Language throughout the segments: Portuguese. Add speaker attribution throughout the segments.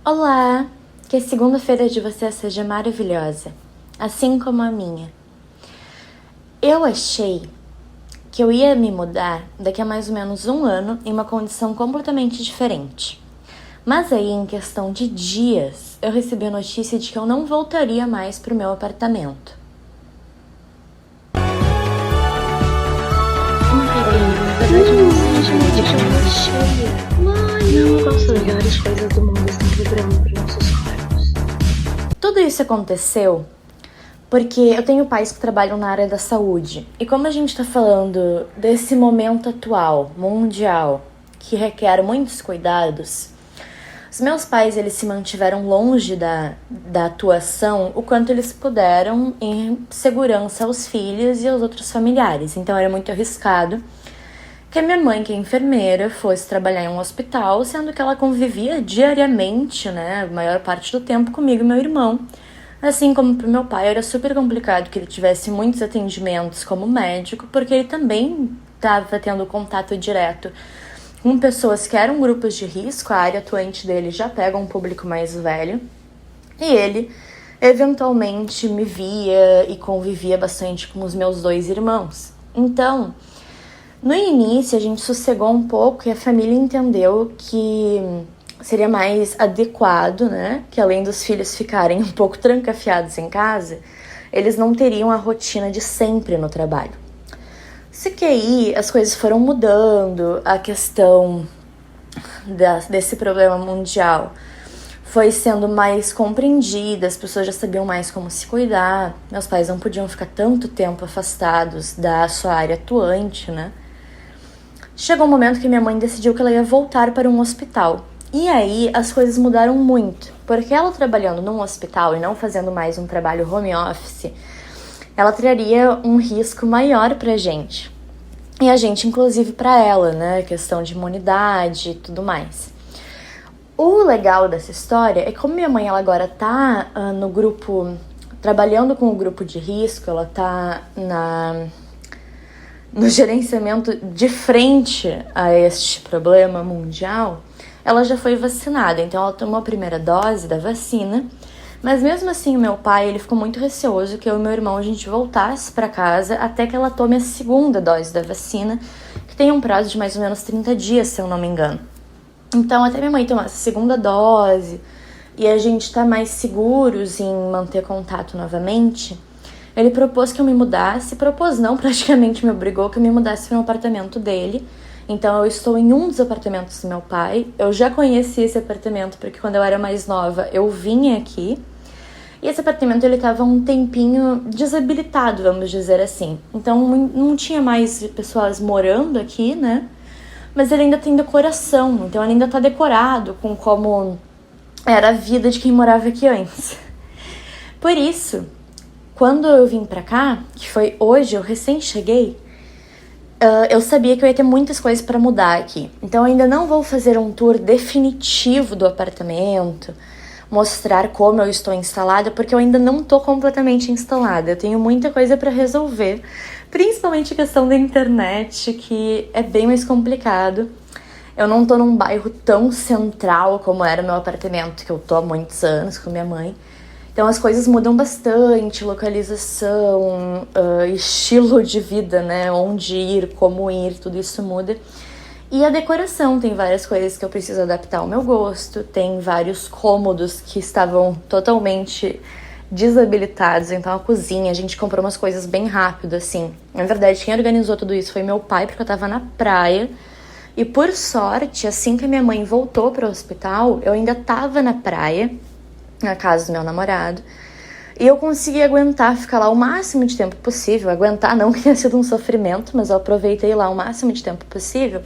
Speaker 1: Olá! Que a segunda-feira de você seja maravilhosa, assim como a minha. Eu achei que eu ia me mudar daqui a mais ou menos um ano em uma condição completamente diferente. Mas aí, em questão de dias, eu recebi a notícia de que eu não voltaria mais pro meu apartamento.
Speaker 2: Na verdade, não já me deixou muito cheia. Mãe, não gosto das melhores coisas do mundo estão vibrando para nossos corpos.
Speaker 1: Tudo isso aconteceu porque eu tenho pais que trabalham na área da saúde. E como a gente está falando desse momento atual, mundial, que requer muitos cuidados, os meus pais eles se mantiveram longe da atuação o quanto eles puderam em segurança aos filhos e aos outros familiares. Então era muito arriscado que a minha mãe, que é enfermeira, fosse trabalhar em um hospital, sendo que ela convivia diariamente, né, a maior parte do tempo comigo e meu irmão. Assim como para o meu pai, era super complicado que ele tivesse muitos atendimentos como médico, porque ele também estava tendo contato direto com pessoas que eram grupos de risco. A área atuante dele já pega um público mais velho. E ele, eventualmente, me via e convivia bastante com os meus dois irmãos. Então, no início, a gente sossegou um pouco e a família entendeu que seria mais adequado, né? Que além dos filhos ficarem um pouco trancafiados em casa, eles não teriam a rotina de sempre no trabalho. Só que aí as coisas foram mudando, a questão desse problema mundial foi sendo mais compreendida, as pessoas já sabiam mais como se cuidar, meus pais não podiam ficar tanto tempo afastados da sua área atuante, né? Chegou um momento que minha mãe decidiu que ela ia voltar para um hospital. E aí as coisas mudaram muito, porque ela trabalhando num hospital e não fazendo mais um trabalho home office, ela traria um risco maior pra gente. E a gente, inclusive, pra ela, né? Questão de imunidade e tudo mais. O legal dessa história é que como minha mãe ela agora tá no grupo, trabalhando com o grupo de risco, ela tá no gerenciamento de frente a este problema mundial, ela já foi vacinada, então ela tomou a primeira dose da vacina, mas mesmo assim o meu pai ele ficou muito receoso que eu e meu irmão a gente voltasse para casa até que ela tome a segunda dose da vacina, que tem um prazo de mais ou menos 30 dias, se eu não me engano. Então até minha mãe tomar essa segunda dose e a gente tá mais seguros em manter contato novamente, ele propôs que eu me mudasse, propôs não, praticamente me obrigou que eu me mudasse para um apartamento dele. Então eu estou em um dos apartamentos do meu pai. Eu já conheci esse apartamento porque quando eu era mais nova eu vinha aqui. E esse apartamento ele estava um tempinho desabilitado, vamos dizer assim. Então não tinha mais pessoas morando aqui, né? Mas ele ainda tem decoração, então ele ainda tá decorado com como era a vida de quem morava aqui antes. Por isso, quando eu vim pra cá, que foi hoje, eu recém cheguei, eu sabia que eu ia ter muitas coisas pra mudar aqui. Então eu ainda não vou fazer um tour definitivo do apartamento, mostrar como eu estou instalada, porque eu ainda não tô completamente instalada. Eu tenho muita coisa pra resolver, principalmente a questão da internet, que é bem mais complicado. Eu não tô num bairro tão central como era o meu apartamento, que eu tô há muitos anos com minha mãe. Então as coisas mudam bastante, localização, estilo de vida, né? Onde ir, como ir, tudo isso muda. E a decoração, tem várias coisas que eu preciso adaptar ao meu gosto, tem vários cômodos que estavam totalmente desabilitados, então a cozinha, a gente comprou umas coisas bem rápido, assim. Na verdade, quem organizou tudo isso foi meu pai, porque eu tava na praia. E por sorte, assim que a minha mãe voltou pro hospital, eu ainda tava na praia, na casa do meu namorado, e eu consegui aguentar ficar lá o máximo de tempo possível. Aguentar não que tenha sido um sofrimento, mas eu aproveitei lá o máximo de tempo possível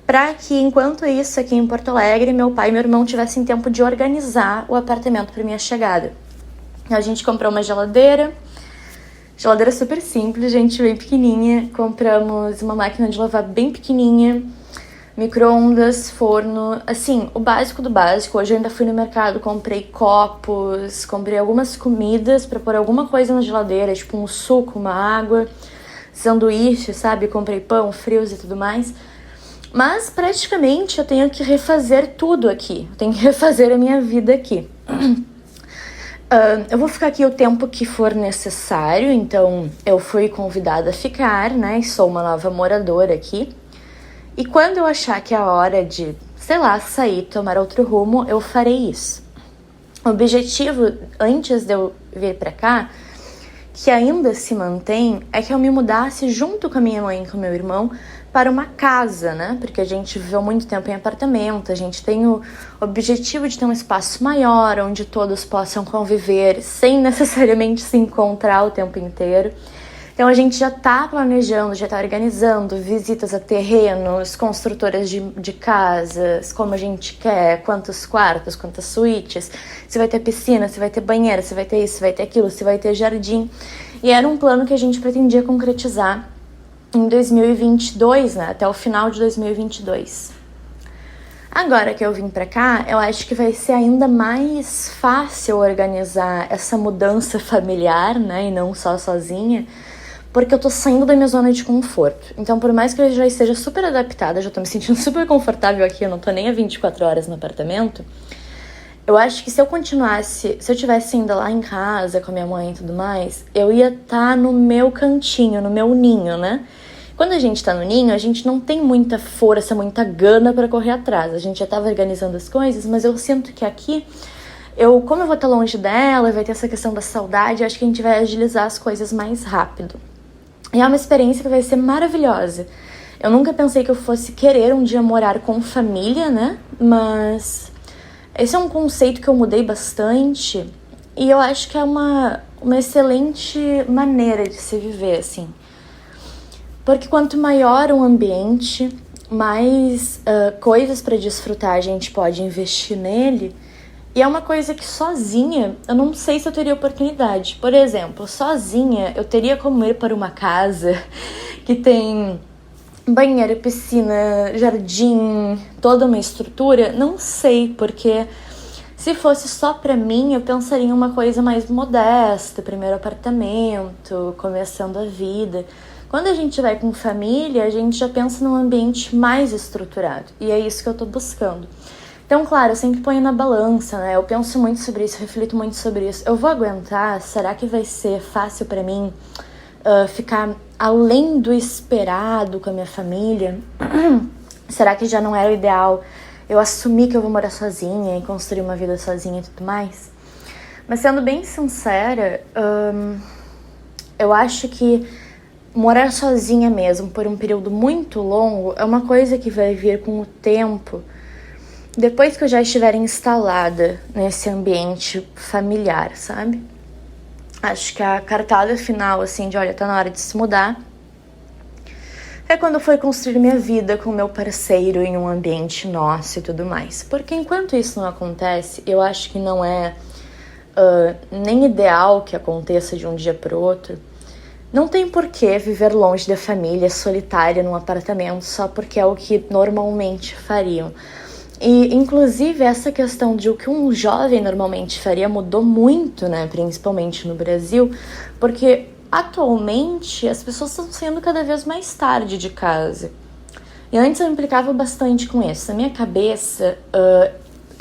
Speaker 1: para que, enquanto isso, aqui em Porto Alegre, meu pai e meu irmão tivessem tempo de organizar o apartamento para minha chegada. A gente comprou uma geladeira super simples, gente, bem pequenininha. Compramos uma máquina de lavar bem pequenininha, micro-ondas, forno, assim, o básico do básico. Hoje eu ainda fui no mercado, comprei copos, comprei algumas comidas pra pôr alguma coisa na geladeira, tipo um suco, uma água, sanduíche, sabe? Comprei pão, frios e tudo mais. Mas praticamente eu tenho que refazer tudo aqui, eu tenho que refazer a minha vida aqui. Eu vou ficar aqui o tempo que for necessário, então eu fui convidada a ficar, né, e sou uma nova moradora aqui. E quando eu achar que é a hora de, sei lá, sair, tomar outro rumo, eu farei isso. O objetivo, antes de eu vir pra cá, que ainda se mantém, é que eu me mudasse junto com a minha mãe e com o meu irmão para uma casa, né? Porque a gente viveu muito tempo em apartamento, a gente tem o objetivo de ter um espaço maior, onde todos possam conviver sem necessariamente se encontrar o tempo inteiro. Então a gente já tá planejando, já tá organizando visitas a terrenos, construtoras de casas, como a gente quer, quantos quartos, quantas suítes, se vai ter piscina, se vai ter banheira, se vai ter isso, se vai ter aquilo, se vai ter jardim. E era um plano que a gente pretendia concretizar em 2022, né? Até o final de 2022. Agora que eu vim pra cá, eu acho que vai ser ainda mais fácil organizar essa mudança familiar, né? E não só sozinha, porque eu tô saindo da minha zona de conforto. Então, por mais que eu já esteja super adaptada, já tô me sentindo super confortável aqui, eu não tô nem há 24 horas no apartamento, eu acho que se eu continuasse, se eu tivesse ainda lá em casa com a minha mãe e tudo mais, eu ia estar no meu cantinho, no meu ninho, né? Quando a gente tá no ninho, a gente não tem muita força, muita gana pra correr atrás. A gente já tava organizando as coisas, mas eu sinto que aqui, como eu vou estar longe dela, vai ter essa questão da saudade, eu acho que a gente vai agilizar as coisas mais rápido. E é uma experiência que vai ser maravilhosa. Eu nunca pensei que eu fosse querer um dia morar com família, né? Mas esse é um conceito que eu mudei bastante e eu acho que é uma excelente maneira de se viver, assim. Porque quanto maior o ambiente, mais coisas para desfrutar a gente pode investir nele. E é uma coisa que sozinha, eu não sei se eu teria oportunidade. Por exemplo, sozinha eu teria como ir para uma casa que tem banheiro, piscina, jardim, toda uma estrutura. Não sei, porque se fosse só pra mim, eu pensaria em uma coisa mais modesta, primeiro apartamento, começando a vida. Quando a gente vai com família, a gente já pensa num ambiente mais estruturado. E é isso que eu tô buscando. Então, claro, eu sempre ponho na balança, né? Eu penso muito sobre isso, reflito muito sobre isso. Eu vou aguentar? Será que vai ser fácil pra mim ficar além do esperado com a minha família? Será que já não era o ideal eu assumir que eu vou morar sozinha e construir uma vida sozinha e tudo mais? Mas sendo bem sincera, eu acho que morar sozinha mesmo por um período muito longo é uma coisa que vai vir com o tempo, depois que eu já estiver instalada nesse ambiente familiar, sabe? Acho que a cartada final, assim, de olha, tá na hora de se mudar, é quando eu for construir minha vida com meu parceiro em um ambiente nosso e tudo mais. Porque enquanto isso não acontece, eu acho que não é nem ideal que aconteça de um dia pro outro. Não tem porquê viver longe da família, solitária, num apartamento, só porque é o que normalmente fariam. E, inclusive, essa questão de o que um jovem normalmente faria mudou muito, né? Principalmente no Brasil, porque atualmente as pessoas estão saindo cada vez mais tarde de casa. E antes eu me implicava bastante com isso. Na minha cabeça,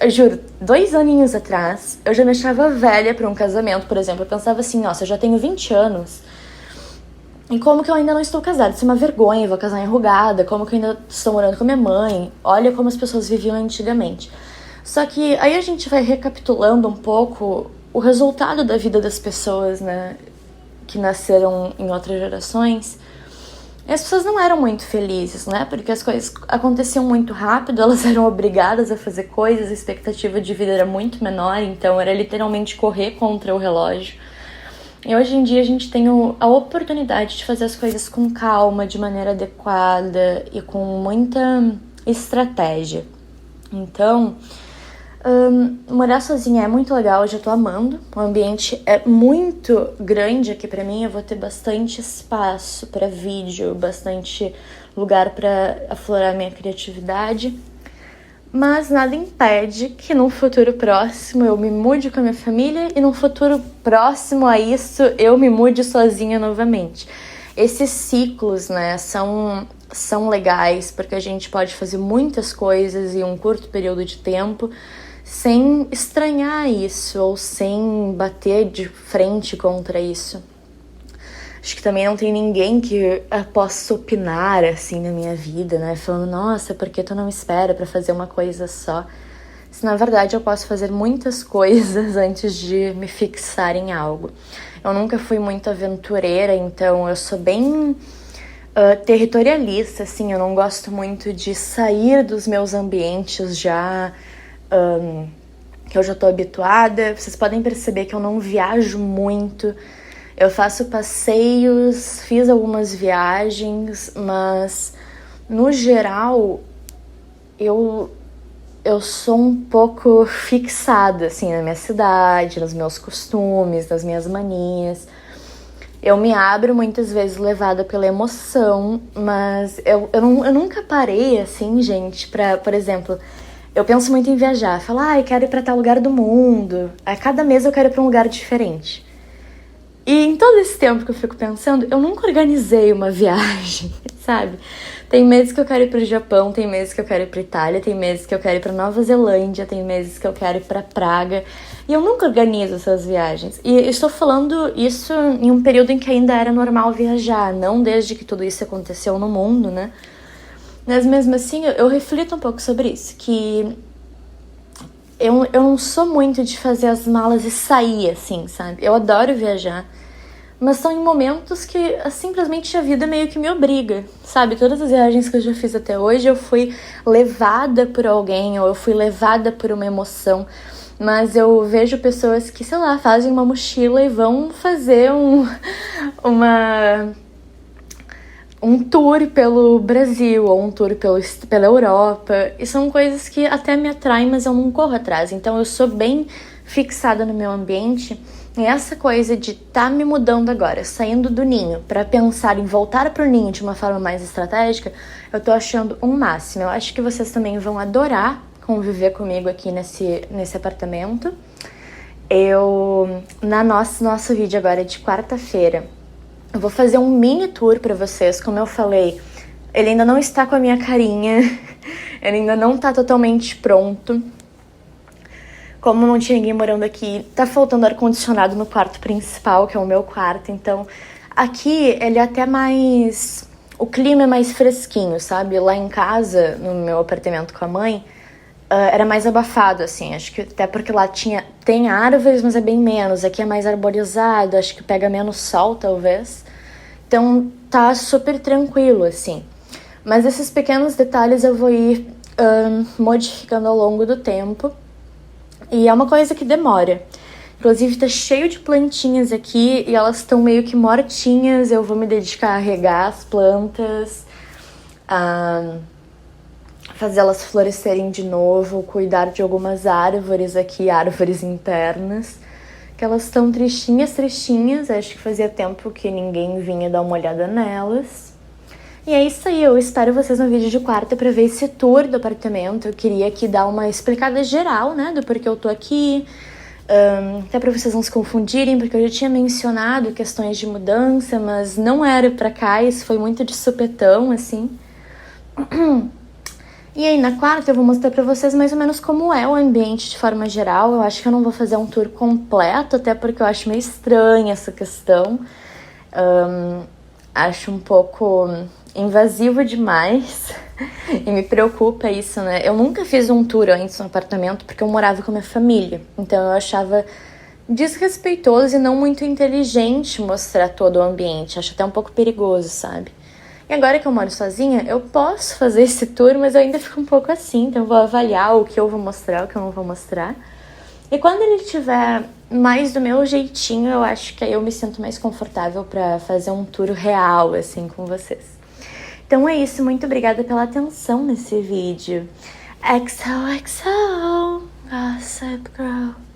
Speaker 1: eu juro, 2 aninhos atrás, eu já me achava velha para um casamento, por exemplo. Eu pensava assim, nossa, eu já tenho 20 anos. E como que eu ainda não estou casada? Isso é uma vergonha, eu vou casar enrugada. Como que eu ainda estou morando com a minha mãe? Olha como as pessoas viviam antigamente. Só que aí a gente vai recapitulando um pouco o resultado da vida das pessoas, né, que nasceram em outras gerações. E as pessoas não eram muito felizes, né? Porque as coisas aconteciam muito rápido, elas eram obrigadas a fazer coisas, a expectativa de vida era muito menor, então era literalmente correr contra o relógio. E hoje em dia a gente tem a oportunidade de fazer as coisas com calma, de maneira adequada e com muita estratégia. Então, morar sozinha é muito legal, eu já tô amando. O ambiente é muito grande aqui pra mim, eu vou ter bastante espaço pra vídeo, bastante lugar pra aflorar minha criatividade. Mas nada impede que num futuro próximo eu me mude com a minha família e num futuro próximo a isso eu me mude sozinha novamente. Esses ciclos, né, são são legais, porque a gente pode fazer muitas coisas em um curto período de tempo sem estranhar isso ou sem bater de frente contra isso. Acho que também não tem ninguém que possa opinar assim na minha vida, né? Falando, nossa, por que tu não espera pra fazer uma coisa só? Se na verdade eu posso fazer muitas coisas antes de me fixar em algo. Eu nunca fui muito aventureira, então eu sou bem territorialista, assim. Eu não gosto muito de sair dos meus ambientes já... que eu já tô habituada. Vocês podem perceber que eu não viajo muito. Eu faço passeios, fiz algumas viagens, mas no geral eu sou um pouco fixada assim na minha cidade, nos meus costumes, nas minhas manias. Eu me abro muitas vezes levada pela emoção, mas eu nunca parei assim, gente, pra, por exemplo, eu penso muito em viajar, falar, eu quero ir pra tal lugar do mundo. A cada mês eu quero ir pra um lugar diferente. E em todo esse tempo que eu fico pensando, eu nunca organizei uma viagem, sabe? Tem meses que eu quero ir pro Japão, tem meses que eu quero ir pra Itália, tem meses que eu quero ir pra Nova Zelândia, tem meses que eu quero ir pra Praga. E eu nunca organizo essas viagens. E eu estou falando isso em um período em que ainda era normal viajar, não desde que tudo isso aconteceu no mundo, né? Mas mesmo assim, eu reflito um pouco sobre isso, que eu não sou muito de fazer as malas e sair, assim, sabe? Eu adoro viajar, mas são em momentos que simplesmente a vida meio que me obriga, sabe? Todas as viagens que eu já fiz até hoje, eu fui levada por alguém, ou eu fui levada por uma emoção. Mas eu vejo pessoas que, sei lá, fazem uma mochila e vão fazer um tour pelo Brasil, ou um tour pela Europa. E são coisas que até me atraem, mas eu não corro atrás. Então eu sou bem fixada no meu ambiente. E essa coisa de tá me mudando agora, saindo do ninho, pra pensar em voltar pro ninho de uma forma mais estratégica, eu tô achando um máximo. Eu acho que vocês também vão adorar conviver comigo aqui nesse apartamento. Nosso vídeo agora de quarta-feira, eu vou fazer um mini tour pra vocês, como eu falei. Ele ainda não está com a minha carinha, ele ainda não tá totalmente pronto. Como não tinha ninguém morando aqui, tá faltando ar-condicionado no quarto principal, que é o meu quarto. Então, aqui ele é até mais... O clima é mais fresquinho, sabe? Lá em casa, no meu apartamento com a mãe, era mais abafado, assim. Acho que até porque lá tem árvores, mas é bem menos. Aqui é mais arborizado, acho que pega menos sol, talvez. Então, tá super tranquilo, assim. Mas esses pequenos detalhes eu vou ir modificando ao longo do tempo. E é uma coisa que demora. Inclusive, tá cheio de plantinhas aqui e elas estão meio que mortinhas. Eu vou me dedicar a regar as plantas, a fazer elas florescerem de novo, cuidar de algumas árvores aqui, árvores internas, que elas estão tristinhas. Acho que fazia tempo que ninguém vinha dar uma olhada nelas. E é isso aí, eu espero vocês no vídeo de quarta pra ver esse tour do apartamento. Eu queria aqui dar uma explicada geral, né, do porquê eu tô aqui, até pra vocês não se confundirem, porque eu já tinha mencionado questões de mudança, mas não era pra cá, isso foi muito de supetão, assim. E aí, na quarta, eu vou mostrar pra vocês mais ou menos como é o ambiente de forma geral. Eu acho que eu não vou fazer um tour completo, até porque eu acho meio estranha essa questão. Acho um pouco invasivo demais e me preocupa isso, né? Eu nunca fiz um tour antes no apartamento porque eu morava com a minha família. Então eu achava desrespeitoso e não muito inteligente mostrar todo o ambiente. Acho até um pouco perigoso, sabe? E agora que eu moro sozinha, eu posso fazer esse tour, mas eu ainda fico um pouco assim. Então eu vou avaliar o que eu vou mostrar, o que eu não vou mostrar. E quando ele tiver mais do meu jeitinho, eu acho que aí eu me sinto mais confortável pra fazer um tour real, assim, com vocês. Então é isso, muito obrigada pela atenção nesse vídeo. XOXO, Gossip Girl.